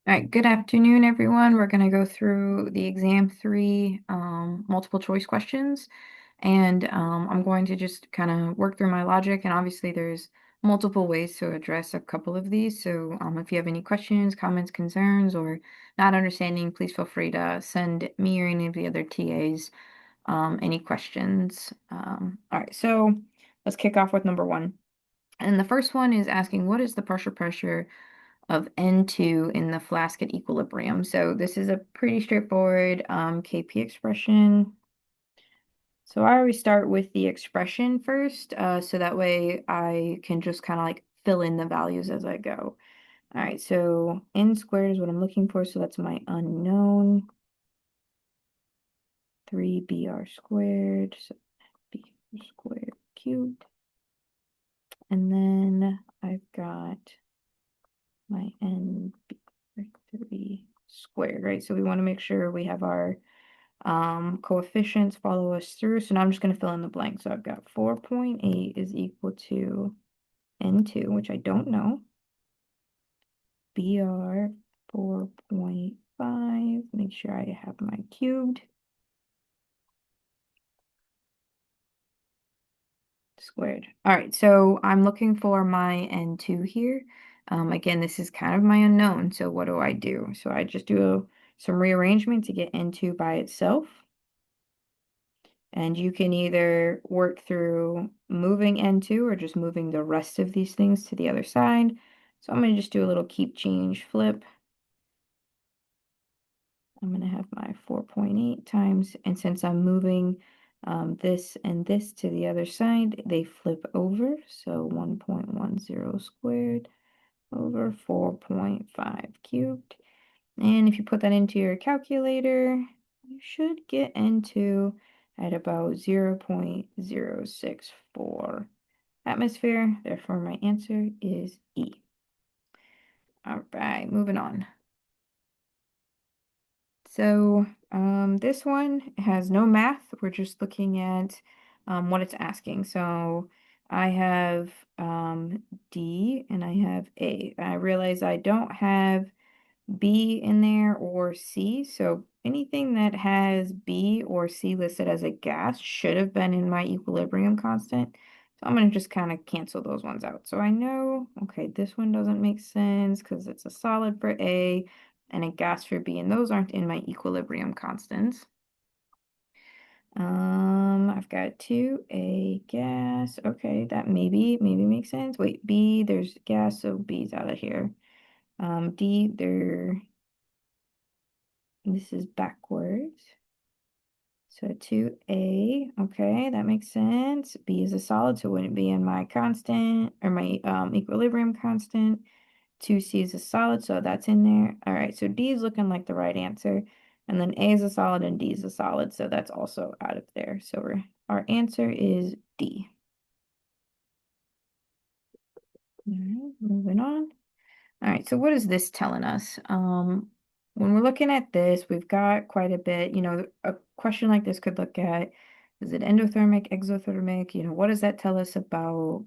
All right, good afternoon, everyone. We're going to go through the exam three multiple choice questions, and I'm going to just kind of work through my logic. And obviously, there's multiple ways to address a couple of these. So if you have any questions, comments, concerns, or not understanding, please feel free to send me or any of the other TAs any questions. All right, so let's kick off with number one. And the first one is asking, what is the partial pressure of N2 in the flask at equilibrium? So this is a pretty straightforward KP expression. So I always start with the expression first, so that way I can just kind of like fill in the values as I go. All right, so N squared is what I'm looking for, so that's my unknown. 3BR squared, so B squared cubed. And then I've got my NB3 squared, right? So we want to make sure we have our coefficients follow us through. So now I'm just going to fill in the blank. So I've got 4.8 is equal to N2, which I don't know. BR 4.5. Make sure I have my cubed. Squared. All right, so I'm looking for my N2 here. Again, this is kind of my unknown, so what do? So I just do some rearrangement to get N2 by itself. And you can either work through moving N2 or just moving the rest of these things to the other side. So I'm going to just do a little keep change flip. I'm going to have my 4.8 times, and since I'm moving this and this to the other side, they flip over. So 1.10 squared over 4.5 cubed. And if you put that into your calculator, you should get into at about 0.064 atmosphere. Therefore, my answer is E. All right, moving on. So this one has no math. We're just looking at what it's asking. So I have D and I have A. I realize I don't have B in there or C. So anything that has B or C listed as a gas should have been in my equilibrium constant. So I'm going to just kind of cancel those ones out. So I know, okay, this one doesn't make sense because it's a solid for A and a gas for B, and those aren't in my equilibrium constants. I've got 2A gas. Okay, that maybe makes sense. Wait, B, there's gas, so B's out of here. D, this is backwards. So 2A, okay, that makes sense. B is a solid, so it wouldn't be in my constant or my equilibrium constant. 2C is a solid, so that's in there. All right, so D is looking like the right answer. And then A is a solid and D is a solid, so that's also out of there. So our answer is D. All right, moving on. All right, so what is this telling us? When we're looking at this, we've got quite a bit, a question like this could look at, is it endothermic, exothermic? What does that tell us about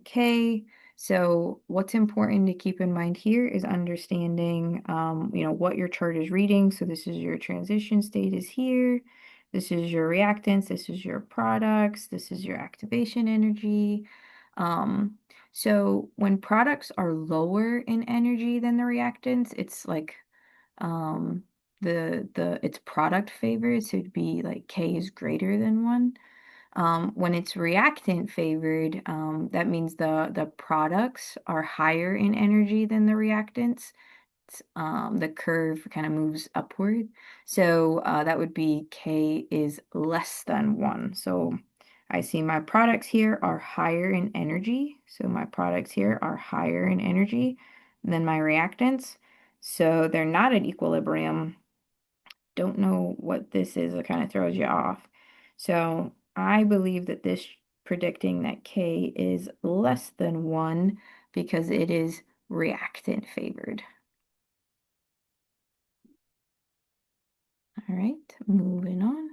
K? So what's important to keep in mind here is understanding, what your chart is reading. So this is your transition state is here. This is your reactants. This is your products. This is your activation energy. Um, so when products are lower in energy than the reactants, it's like um it's product favored, so it'd be like K is greater than 1. When it's reactant favored, that means the products are higher in energy than the reactants. The curve kind of moves upward. So that would be K is less than 1. So I see my products here are higher in energy. So my products here are higher in energy than my reactants. So they're not at equilibrium. Don't know what this is. It kind of throws you off. So I believe that this predicting that K is less than 1 because it is reactant favored. All right, moving on.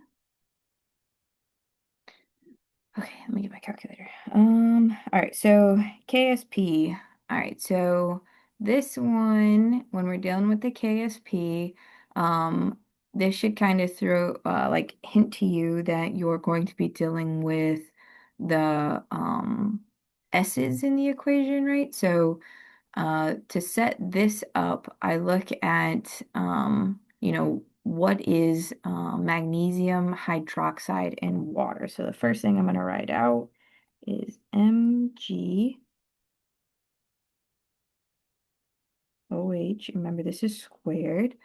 Okay, let me get my calculator. All right, so KSP. All right, so this one, when we're dealing with the KSP, um, this should kind of throw, like, hint to you that you're going to be dealing with the S's in the equation, right? So, to set this up, I look at, what is magnesium hydroxide and water. So the first thing I'm going to write out is Mg. OH, remember this is squared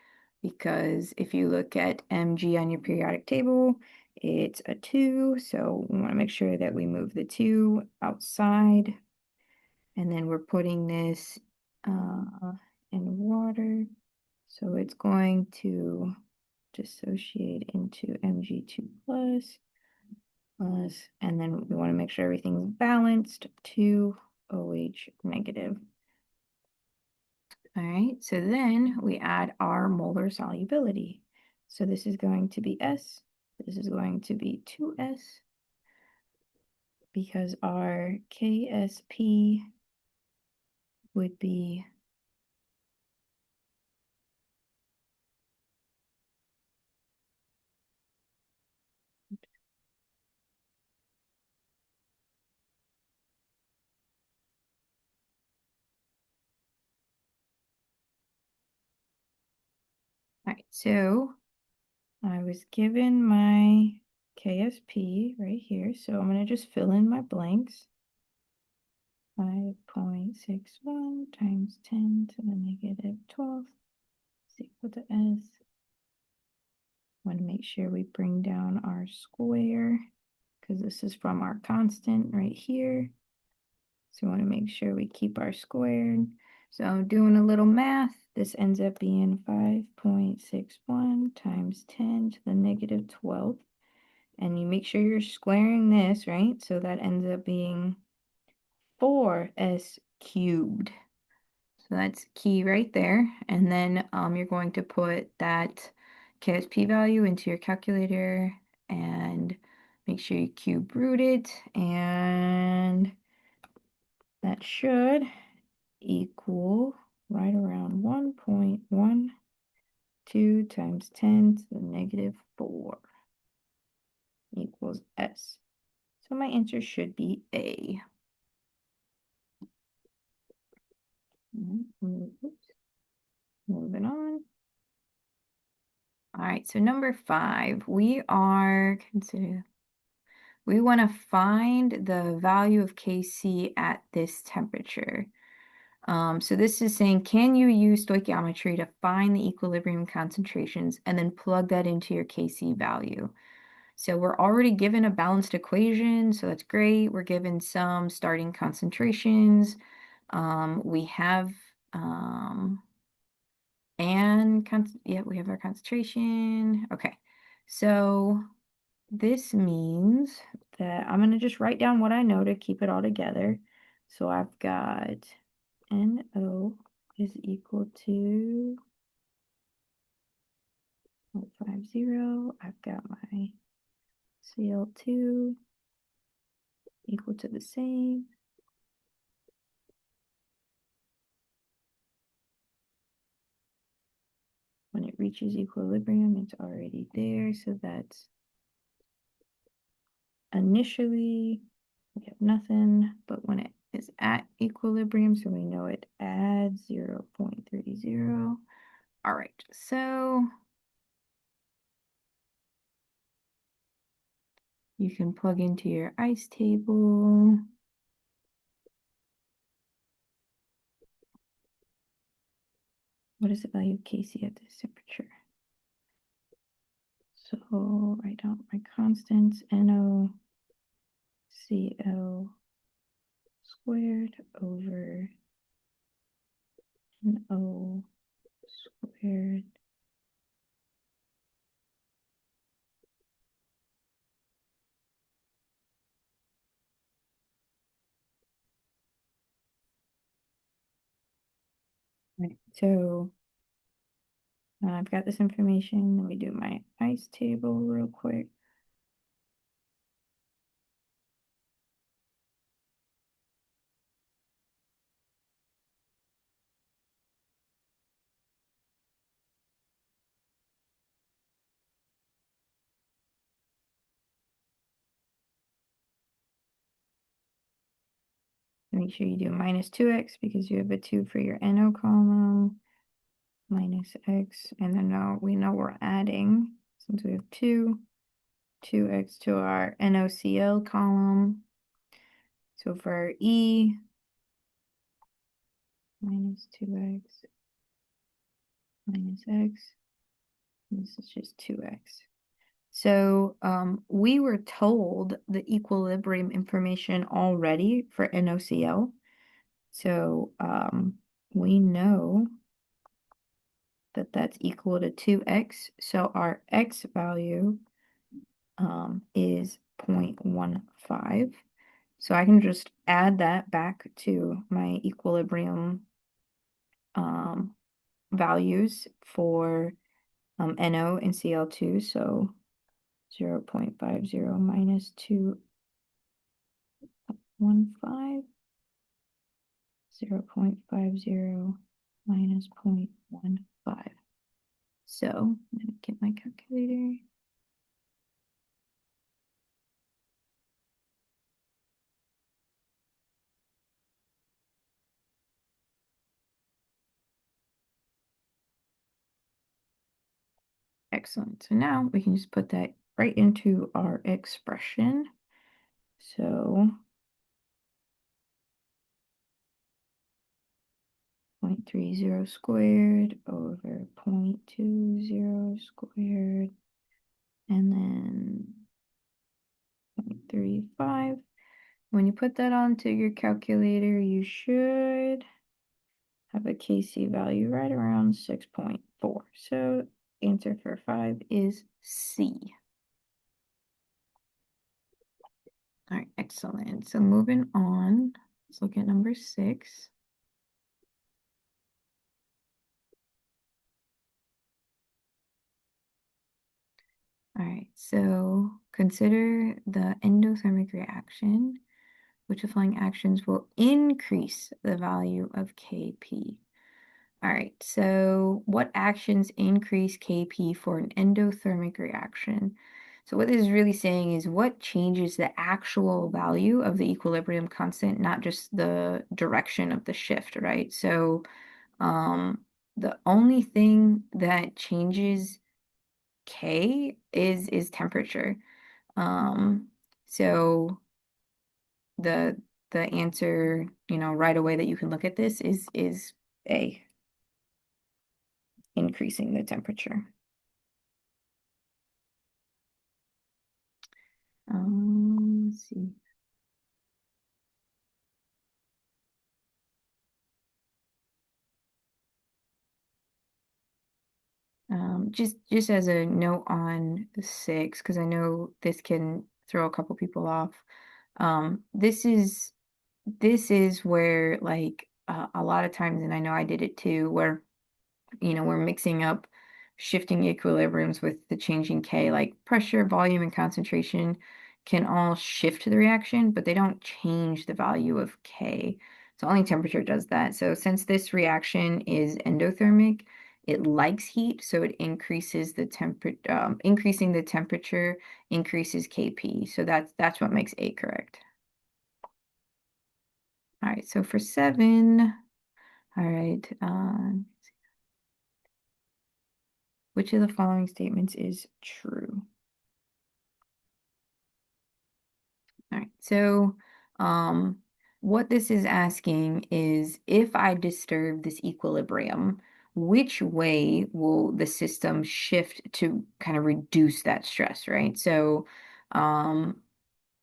because if you look at Mg on your periodic table, it's a 2. So we want to make sure that we move the 2 outside. And then we're putting this in water. So it's going to dissociate into Mg2 plus, and then we want to make sure everything's balanced, 2 OH negative. All right, so then we add our molar solubility. So this is going to be S, this is going to be 2S, because our KSP would be all right, so I was given my KSP right here, so I'm going to just fill in my blanks. 5.61 times 10 to the negative 12 is equal to S. Want to make sure we bring down our square because this is from our constant right here. So we want to make sure we keep our squared. So doing a little math, this ends up being 5.61 times 10 to the negative 12. And you make sure you're squaring this, right? So that ends up being 4s cubed. So that's key right there. And then you're going to put that KSP value into your calculator and make sure you cube root it. And that should equal right around 1.12 times 10 to the negative 4 equals S. So my answer should be A. Oops. Moving on. All right, so number 5, we want to find the value of Kc at this temperature. So this is saying, can you use stoichiometry to find the equilibrium concentrations and then plug that into your Kc value? So we're already given a balanced equation, so that's great. We're given some starting concentrations. We have we have our concentration. Okay, so this means that I'm going to just write down what I know to keep it all together. So I've got NO is equal to 0.50. I've got my Cl2 equal to the same. When it reaches equilibrium, it's already there. So that's initially, we have nothing, but when it is at equilibrium, so we know it adds 0.30. All right, so you can plug into your ice table. What is the value of Kc at this temperature? So write down my constants, NO Cl squared over NO squared. Right, so I've got this information. Let me do my ice table real quick. make sure you do minus 2x because you have a 2 for your NO column, minus x, and then now we know we're adding, since we have 2x to our NOCl column. So for our E, minus 2x minus x, this is just 2x. So we were told the equilibrium information already for NOCl. So we know that that's equal to 2x. So our x value is 0.15. So I can just add that back to my equilibrium values for NO and Cl2. So 0.50 minus 2.15, 0.50 minus 0.15. So let me get my calculator. Excellent. So now we can just put that right into our expression. So 0.30 squared over 0.20 squared, and then 0.35. When you put that onto your calculator, you should have a Kc value right around 6.4. So answer for 5 is C. All right, excellent. So moving on, let's look at number 6. All right, so consider the endothermic reaction, which the following actions will increase the value of Kp. All right, so what actions increase Kp for an endothermic reaction? So what this is really saying is what changes the actual value of the equilibrium constant, not just the direction of the shift, right? So the only thing that changes K is temperature. Um, so the the answer, right away that you can look at this is A, increasing the temperature. Let's see. Just as a note on 6, because I know this can throw a couple people off. This is where like a lot of times, and I know I did it too, where we're mixing up shifting equilibriums with the changing K, like pressure, volume, and concentration can all shift the reaction, but they don't change the value of K. So only temperature does that. So since this reaction is endothermic, it likes heat, so it increases the increasing the temperature increases Kp. So that's what makes A correct. All right, so for 7, all right, which of the following statements is true? All right, so what this is asking is if I disturb this equilibrium, which way will the system shift to kind of reduce that stress, right? So um,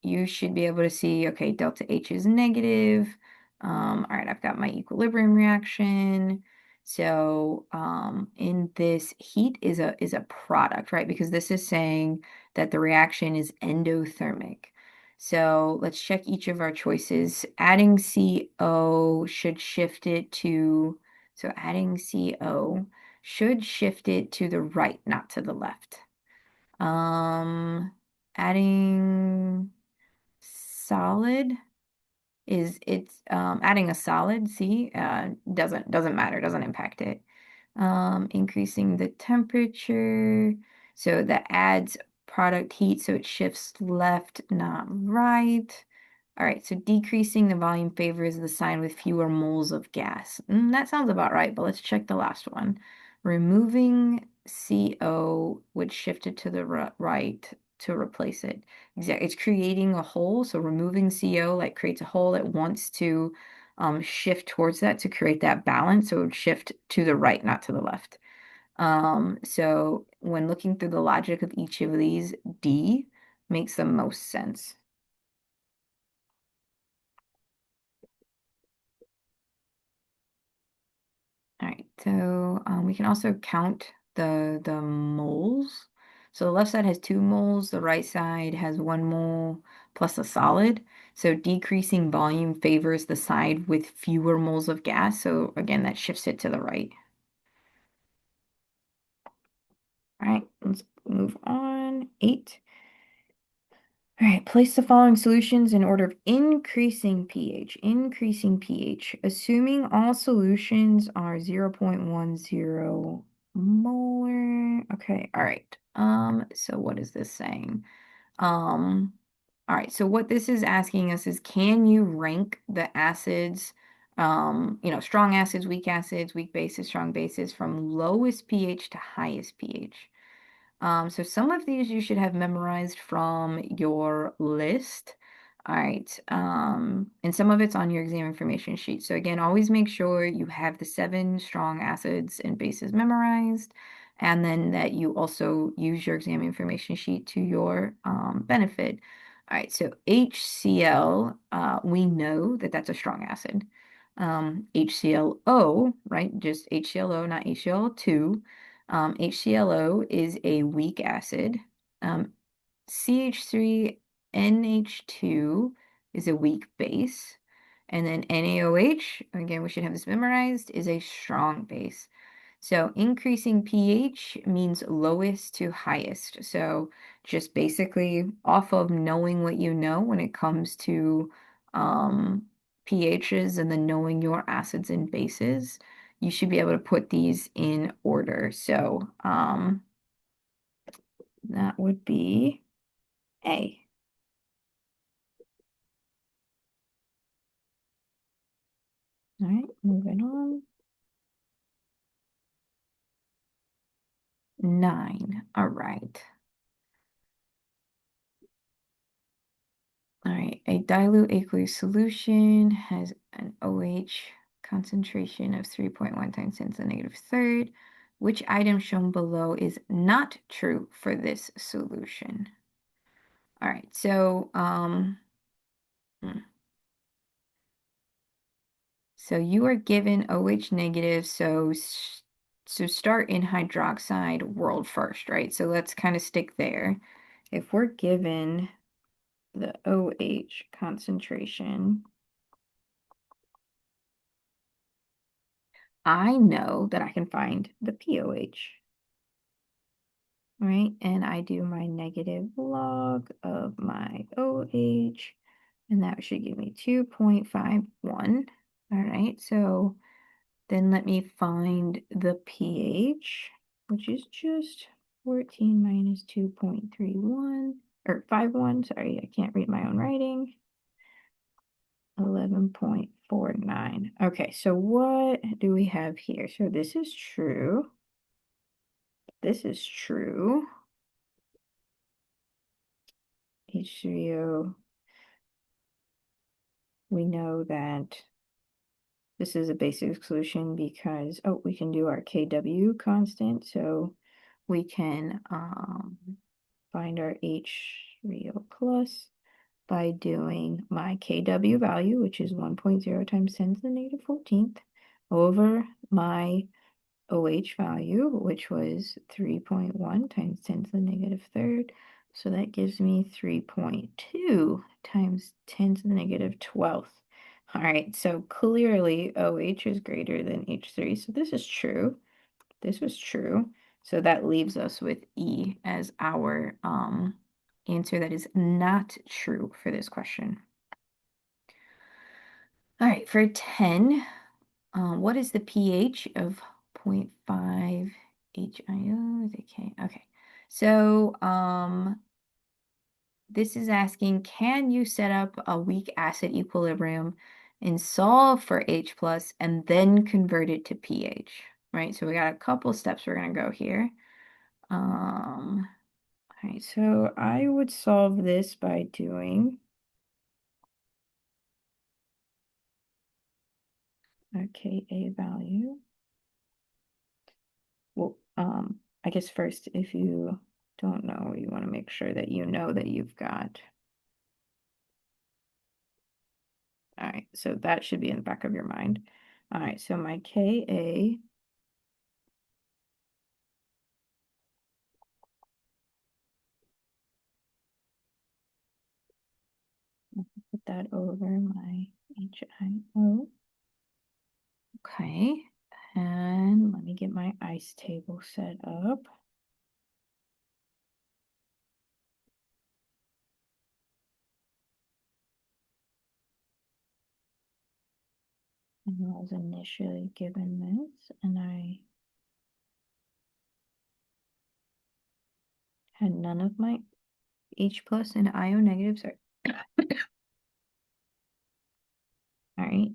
you should be able to see, okay, delta H is negative. All right, I've got my equilibrium reaction. So in this, heat is a product, right? Because this is saying that the reaction is endothermic. So let's check each of our choices. Adding CO should shift it to, so adding CO should shift it to the right, not to the left. Adding solid it's adding a solid C doesn't matter, doesn't impact it. Increasing the temperature, so that adds product heat, so it shifts left, not right. All right, so decreasing the volume favors the sign with fewer moles of gas. That sounds about right, but let's check the last one. Removing CO would shift it to the right to replace it. Exactly. It's creating a hole, so removing CO like creates a hole that wants to shift towards that to create that balance. So it would shift to the right, not to the left. So when looking through the logic of each of these, D makes the most sense. All right, so we can also count the moles. So the left side has 2 moles, the right side has 1 mole plus a solid. So decreasing volume favors the side with fewer moles of gas. So again, that shifts it to the right. All right, let's move on. 8. All right, place the following solutions in order of increasing pH. Increasing pH. Assuming all solutions are 0.10 molar. Okay, all right. So what is this saying? Um, all right, so what this is asking us is can you rank the acids, strong acids, weak bases, strong bases from lowest pH to highest pH? So some of these you should have memorized from your list. All right. And some of it's on your exam information sheet. So again, always make sure you have the 7 strong acids and bases memorized, and then that you also use your exam information sheet to your benefit. All right, so HCl, we know that that's a strong acid. HClO, right? Just HClO, not HCl2. HClO is a weak acid. Um, CH3NH2 is a weak base. And then NaOH, again, we should have this memorized, is a strong base. So increasing pH means lowest to highest. So just basically off of knowing what you know when it comes to um, pHs and then knowing your acids and bases, you should be able to put these in order. So that would be A. All right, moving on. 9. All right. All right, a dilute aqueous solution has an OH concentration of 3.1 times 10 to the negative third. Which item shown below is not true for this solution? All right, so hmm. So you are given OH negative, so start in hydroxide world first, right? So let's kind of stick there. If we're given the OH concentration, I know that I can find the POH, right? And I do my negative log of my OH, and that should give me 2.51. All right, so then let me find the pH, which is just 14 minus 2.31, or 51, sorry, I can't read my own writing. 11.49. Okay, so what do we have here? So this is true. This is true. H3O, we know that this is a basic solution because, oh, we can do our KW constant. So we can find our H3O plus by doing my KW value, which is 1.0 times 10 to the negative 14th, over my OH value, which was 3.1 times 10 to the negative third. So that gives me 3.2 times 10 to the negative 12th. All right, so clearly OH is greater than H3. So this is true. This was true. So that leaves us with E as our answer that is not true for this question. All right, for 10, what is the pH of 0.5 HIO? Okay, so this is asking, can you set up a weak acid equilibrium and solve for H plus and then convert it to pH, right? So we got a couple steps we're gonna go here. All right, so I would solve this by doing a Ka value. Well, I guess first, if you don't know, you want to make sure that you know that you've got. All right, so that should be in the back of your mind. All right, so my Ka, put that over my HIO. Okay, and let me get my ice table set up. And I was initially given this, and I had none of my H plus and IO negatives. All right.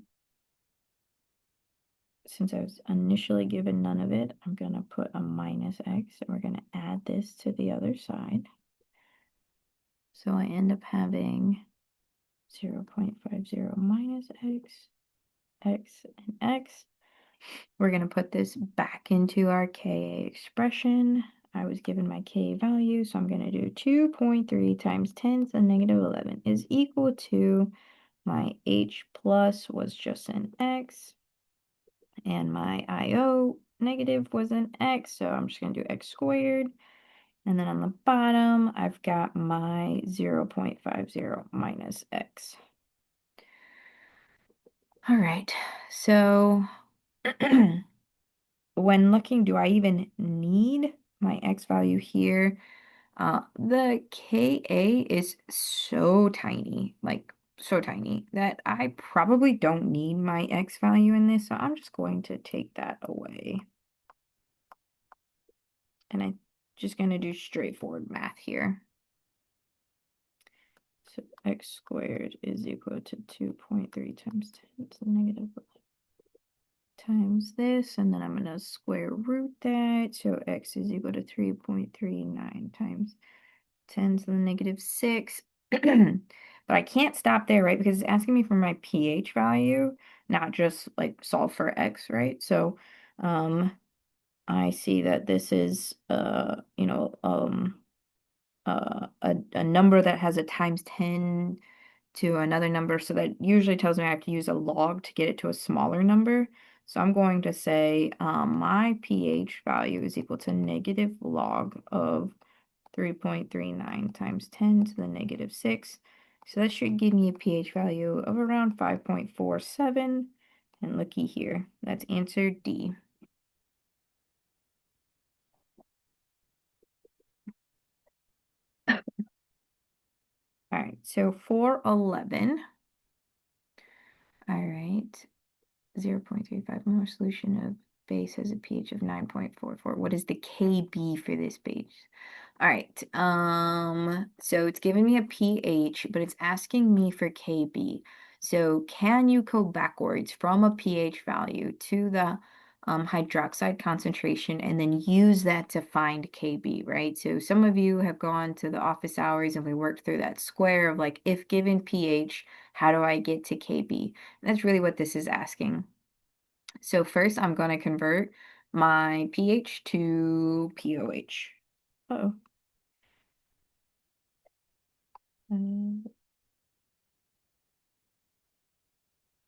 Since I was initially given none of it, I'm going to put a minus x, and we're going to add this to the other side. So I end up having 0.50 minus x, x, and x. We're going to put this back into our Ka expression. I was given my K value, so I'm going to do 2.3 times 10 to the negative 11 is equal to my H plus was just an x, and my IO negative was an x, so I'm just going to do x squared. And then on the bottom, I've got my 0.50 minus x. All right, so when looking, do I even need my x value here? The Ka is so tiny, like so tiny, that I probably don't need my x value in this, so I'm just going to take that away. And I'm just going to do straightforward math here. So x squared is equal to 2.3 times 10 to the negative times this, and then I'm going to square root that. So x is equal to 3.39 times 10 to the negative 6. But I can't stop there, right? Because it's asking me for my pH value, not just like solve for x, right? So I see that this is a number that has a times 10 to another number, so that usually tells me I have to use a log to get it to a smaller number. So I'm going to say my pH value is equal to negative log of 3.39 times 10 to the negative 6. So that should give me a pH value of around 5.47. And looky here, that's answer D. All right, so for 11, all right, 0.35 molar solution of base has a pH of 9.44. What is the KB for this base? All right, so it's giving me a pH, but it's asking me for KB. So can you go backwards from a pH value to the hydroxide concentration and then use that to find KB, right? So some of you have gone to the office hours and we worked through that square of like, if given pH, how do I get to KB? And that's really what this is asking. So first I'm going to convert my pH to POH. Uh-oh. All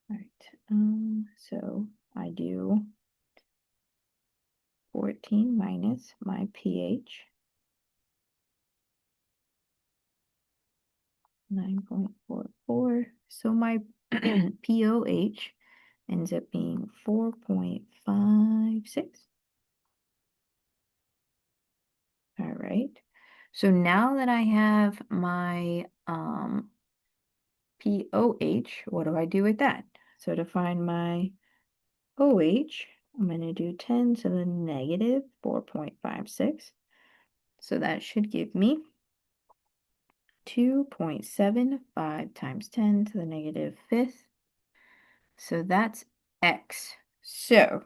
right, so I do 14 minus my pH, 9.44. So my POH ends up being 4.56. All right. So now that I have my POH, what do I do with that? So to find my OH, I'm going to do 10 to the negative 4.56. So that should give me 2.75 times 10 to the negative fifth. So that's X. So,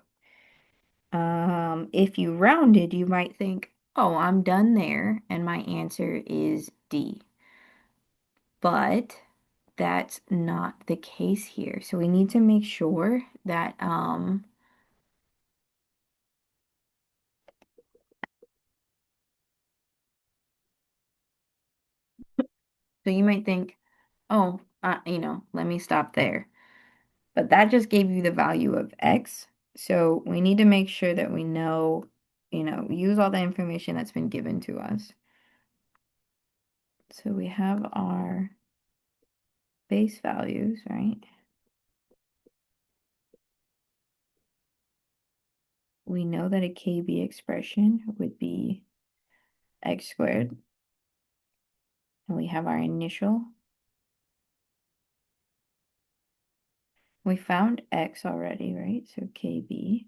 if you rounded, you might think, oh, I'm done there, and my answer is D. But that's not the case here. So we need to make sure that, so you might think, oh, let me stop there. But that just gave you the value of X. So we need to make sure that we know, use all the information that's been given to us. So we have our base values, right? We know that a KB expression would be X squared. And we have our initial. We found X already, right? So KB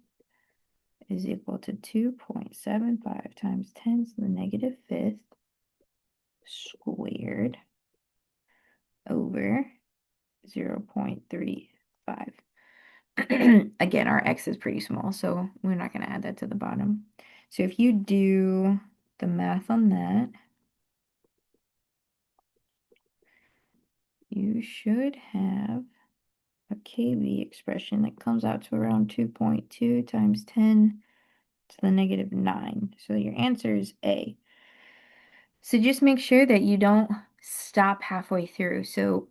is equal to 2.75 times 10 to the negative fifth squared over 0.35. Again, our X is pretty small, so we're not going to add that to the bottom. So if you do the math on that, you should have a KB expression that comes out to around 2.2 times 10 to the negative 9. So your answer is A. So just make sure that you don't stop halfway through. So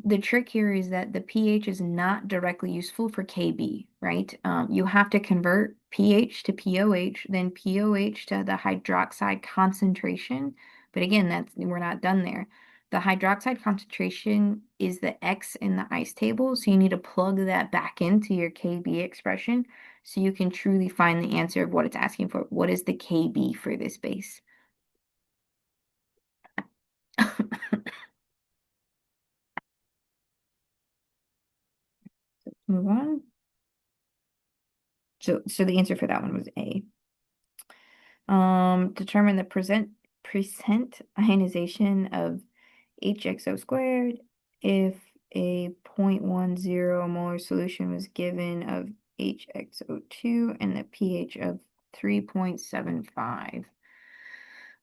the trick here is that the pH is not directly useful for KB, right? You have to convert pH to pOH, then pOH to the hydroxide concentration. But again, we're not done there. The hydroxide concentration is the X in the ice table, so you need to plug that back into your KB expression so you can truly find the answer of what it's asking for. What is the KB for this base? Move on. So the answer for that one was A. Determine the percent ionization of HXO squared if a 0.10 molar solution was given of HXO2 and the pH of 3.75.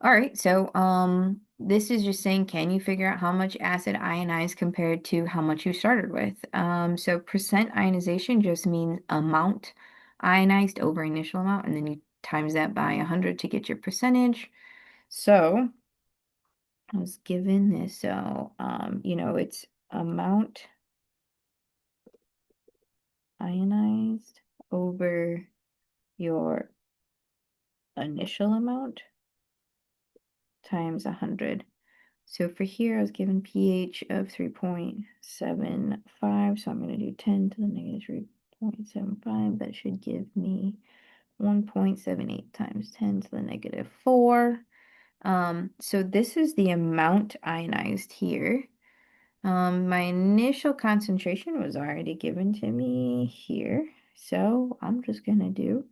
All right, so this is just saying, can you figure out how much acid ionized compared to how much you started with? So percent ionization just means amount ionized over initial amount, and then you times that by 100 to get your percentage. So I was given this, so it's amount ionized over your initial amount times 100. So for here, I was given pH of 3.75, so I'm going to do 10 to the negative 3.75. That should give me 1.78 times 10 to the negative 4. So this is the amount ionized here. My initial concentration was already given to me here, so I'm just going to do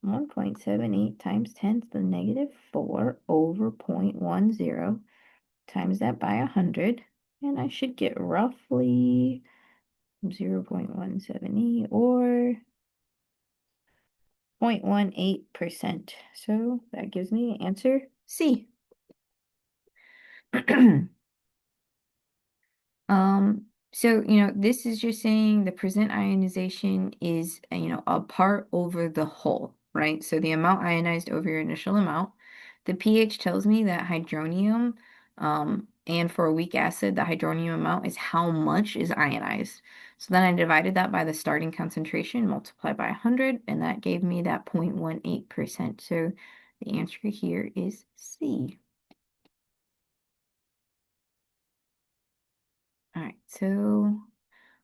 1.78 times 10 to the negative 4 over 0.10. Times that by 100, and I should get roughly 0.170 or 0.18%. So that gives me answer C. So, this is just saying the percent ionization is, a part over the whole, right? So the amount ionized over your initial amount. The pH tells me that hydronium, and for a weak acid, the hydronium amount is how much is ionized. So then I divided that by the starting concentration, multiplied by 100, and that gave me that 0.18%. So the answer here is C. All right, so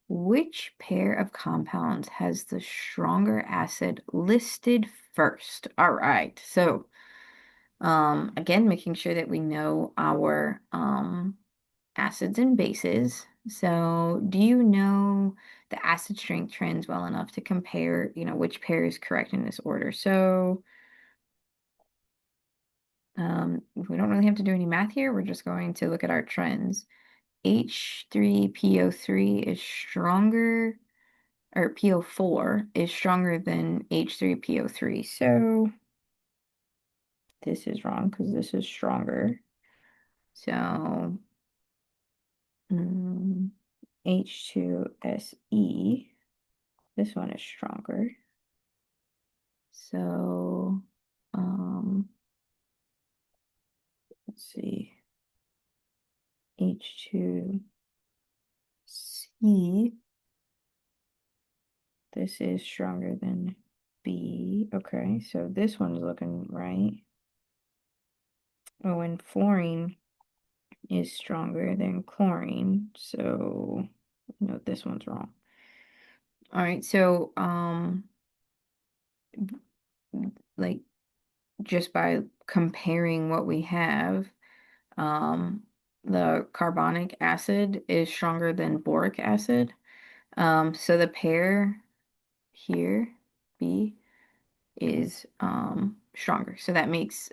which pair of compounds has the stronger acid listed first? All right, so again, making sure that we know our acids and bases. So do you know the acid strength trends well enough to compare, which pair is correct in this order? So We don't really have to do any math here. We're just going to look at our trends. H3PO3 is stronger, or PO4 is stronger than H3PO3. So this is wrong because this is stronger. So mm, H2SE, this one is stronger. So let's see, H2C, this is stronger than B. Okay, so this one's looking right. Oh, and fluorine is stronger than chlorine. So, no, this one's wrong. All right, so like just by comparing what we have, um the carbonic acid is stronger than boric acid. So the pair here, B, is stronger. So that makes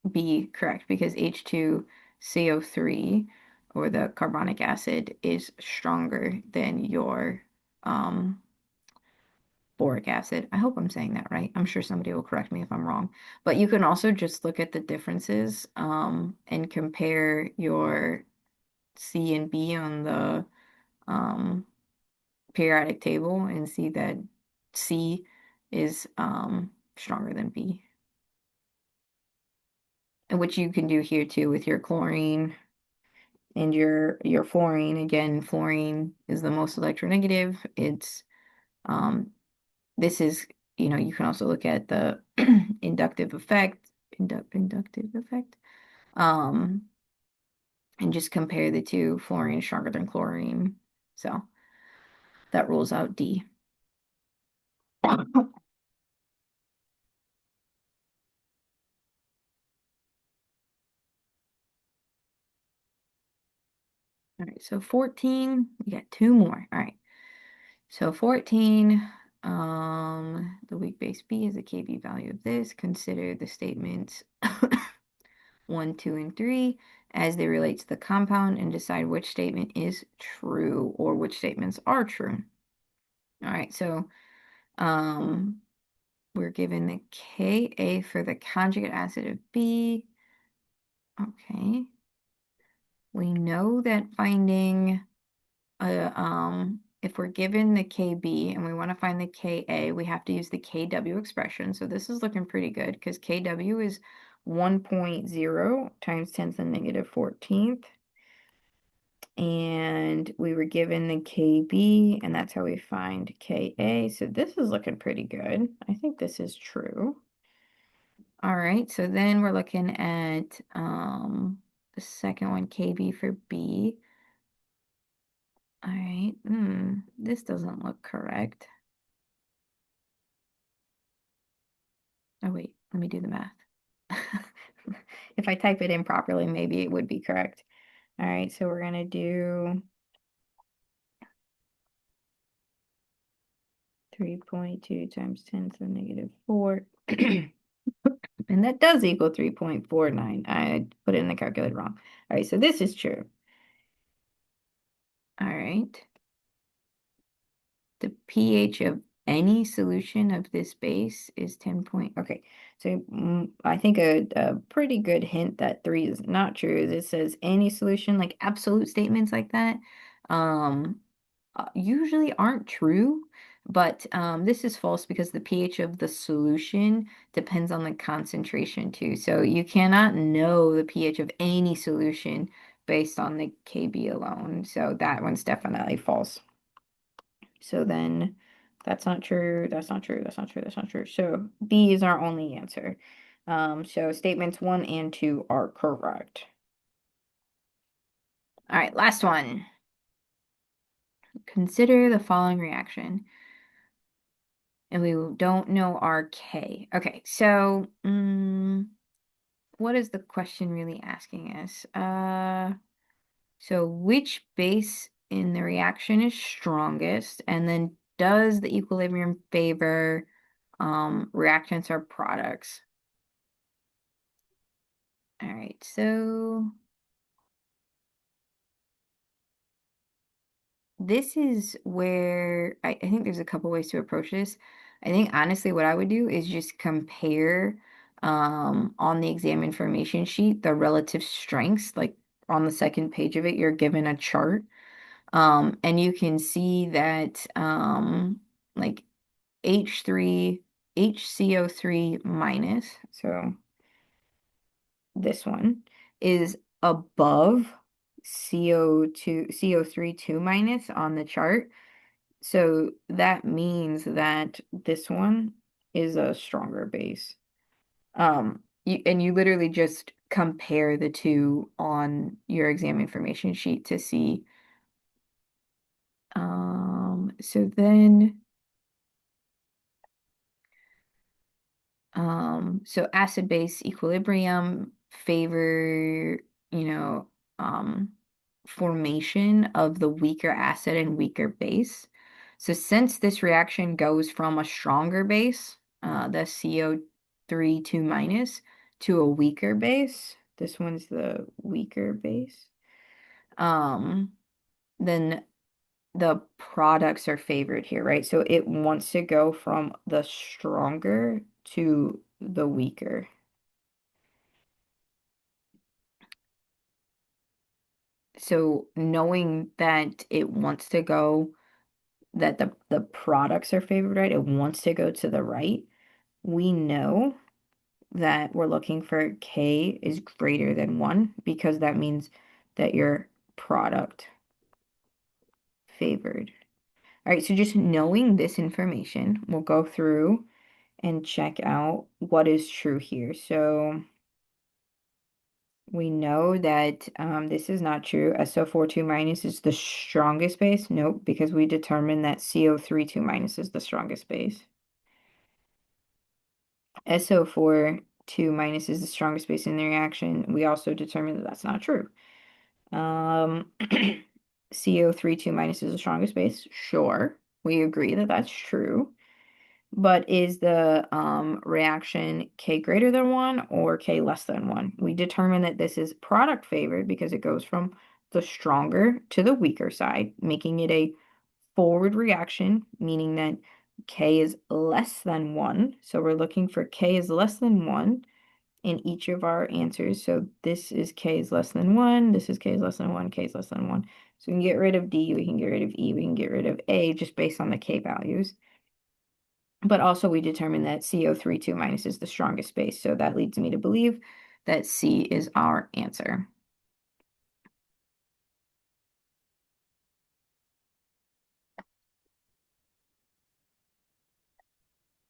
B correct because H2CO3 or the carbonic acid is stronger than your um boric acid. I hope I'm saying that right. I'm sure somebody will correct me if I'm wrong. But you can also just look at the differences and compare your C and B on the um, periodic table and see that C is stronger than B. And which you can do here too with your chlorine and your fluorine. Again, fluorine is the most electronegative. It's um, this is, you can also look at the inductive effect, inductive effect, um, and just compare the two. Fluorine is stronger than chlorine. So that rules out D. All right, so 14, we got two more. All right. So 14, the weak base B is the KB value of this. Consider the statements 1, 2, and 3 as they relate to the compound and decide which statement is true or which statements are true. All right, so um, we're given the Ka for the conjugate acid of B. Okay. We know that finding if we're given the KB and we want to find the Ka, we have to use the Kw expression. So this is looking pretty good because Kw is 1.0 times 10 to the negative 14th. And we were given the KB, and that's how we find Ka. So this is looking pretty good. I think this is true. All right, so then we're looking at the second one, KB for B. All right, this doesn't look correct. Oh, wait, let me do the math. If I type it in properly, maybe it would be correct. All right, so we're going to do 3.2 times 10 to the negative 4. And that does equal 3.49. I put it in the calculator wrong. All right, so this is true. All right. The pH of any solution of this base is 10 point. Okay, so I think a pretty good hint that 3 is not true is it says any solution, like absolute statements like that, um, usually aren't true. But this is false because the pH of the solution depends on the concentration too. So you cannot know the pH of any solution based on the KB alone. So that one's definitely false. So then that's not true, that's not true, that's not true, that's not true. So B is our only answer. So statements 1 and 2 are correct. All right, last one. Consider the following reaction. And we don't know our K. Okay, so what is the question really asking us? So which base in the reaction is strongest? And then does the equilibrium favor reactants or products? All right, so this is where I think there's a couple ways to approach this. I think honestly, what I would do is just compare on the exam information sheet the relative strengths. Like on the second page of it, you're given a chart. And you can see that like H3, HCO3 minus, so this one is above CO2, CO3 2 minus on the chart. So that means that this one is a stronger base. And you literally just compare the two on your exam information sheet to see. So then so acid-base equilibrium favor, you know, um, formation of the weaker acid and weaker base. So since this reaction goes from a stronger base, the CO3 2 minus, to a weaker base, this one's the weaker base, um, then the products are favored here, right? So it wants to go from the stronger to the weaker. So knowing that it wants to go, that the products are favored, right? It wants to go to the right. We know that we're looking for K is greater than 1 because that means that your product favored. All right, so just knowing this information, we'll go through and check out what is true here. So we know that this is not true. SO4 2 minus is the strongest base. Nope, because we determined that CO3 2 minus is the strongest base. SO4 2 minus is the strongest base in the reaction. We also determined that that's not true. CO3 2 minus is the strongest base. Sure, we agree that that's true. But is the reaction K greater than 1 or K less than 1? We determine that this is product favored because it goes from the stronger to the weaker side, making it a forward reaction, meaning that K is less than 1. So we're looking for K is less than 1 in each of our answers. So this is K is less than 1, this is K is less than 1, K is less than 1. So we can get rid of D, we can get rid of E, we can get rid of A just based on the K values. But also we determined that CO3 2 minus is the strongest base. So that leads me to believe that C is our answer.